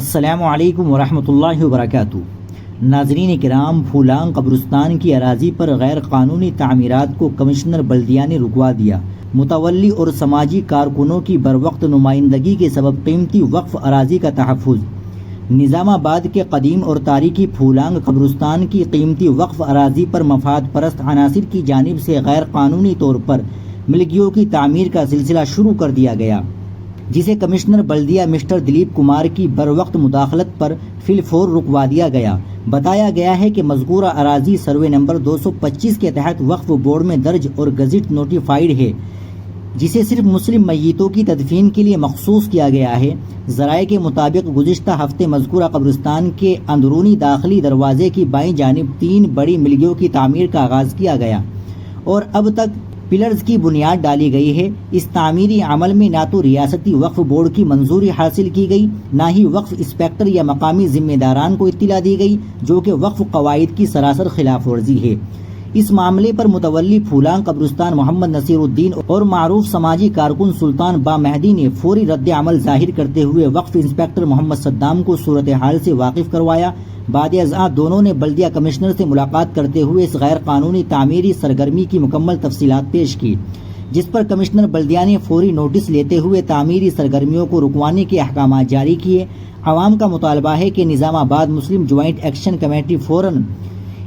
السلام علیکم ورحمۃ اللہ وبرکاتہ۔ ناظرین کرام، پھولانگ قبرستان کی اراضی پر غیر قانونی تعمیرات کو کمشنر بلدیہ نے رکوا دیا۔ متولی اور سماجی کارکنوں کی بروقت نمائندگی کے سبب قیمتی وقف اراضی کا تحفظ۔ نظام آباد کے قدیم اور تاریخی پھولانگ قبرستان کی قیمتی وقف اراضی پر مفاد پرست عناصر کی جانب سے غیر قانونی طور پر ملکیوں کی تعمیر کا سلسلہ شروع کر دیا گیا، جسے کمشنر بلدیہ مسٹر دلیپ کمار کی بروقت مداخلت پر فی الفور رکوا دیا گیا۔ بتایا گیا ہے کہ مذکورہ اراضی سروے نمبر 225 کے تحت وقف بورڈ میں درج اور گزٹ نوٹیفائیڈ ہے، جسے صرف مسلم میتوں کی تدفین کے لیے مخصوص کیا گیا ہے۔ ذرائع کے مطابق گزشتہ ہفتے مذکورہ قبرستان کے اندرونی داخلی دروازے کی بائیں جانب 3 بڑی ملکیوں کی تعمیر کا آغاز کیا گیا اور اب تک پلرز کی بنیاد ڈالی گئی ہے۔ اس تعمیری عمل میں نہ تو ریاستی وقف بورڈ کی منظوری حاصل کی گئی، نہ ہی وقف انسپکٹر یا مقامی ذمہ داران کو اطلاع دی گئی، جو کہ وقف قواعد کی سراسر خلاف ورزی ہے۔ اس معاملے پر متولی پھولانگ قبرستان محمد نصیر الدین اور معروف سماجی کارکن سلطان با مہدی نے فوری رد عمل ظاہر کرتے ہوئے وقف انسپکٹر محمد صدام کو صورتحال سے واقف کروایا۔ بعد ازاں دونوں نے بلدیہ کمشنر سے ملاقات کرتے ہوئے اس غیر قانونی تعمیری سرگرمی کی مکمل تفصیلات پیش کی، جس پر کمشنر بلدیہ نے فوری نوٹس لیتے ہوئے تعمیری سرگرمیوں کو رکوانے کے احکامات جاری کیے۔ عوام کا مطالبہ ہے کہ نظام آباد مسلم جوائنٹ ایکشن کمیٹی فوراً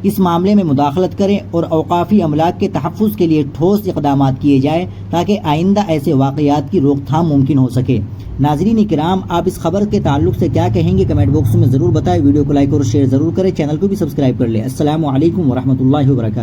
اس معاملے میں مداخلت کریں اور اوقافی املاک کے تحفظ کے لیے ٹھوس اقدامات کیے جائیں تاکہ آئندہ ایسے واقعات کی روک تھام ممکن ہو سکے۔ ناظرین کرام، آپ اس خبر کے تعلق سے کیا کہیں گے؟ کمنٹ باکس میں ضرور بتائیں۔ ویڈیو کو لائک اور شیئر ضرور کریں، چینل کو بھی سبسکرائب کر لیں۔ السلام علیکم ورحمۃ اللہ وبرکاتہ۔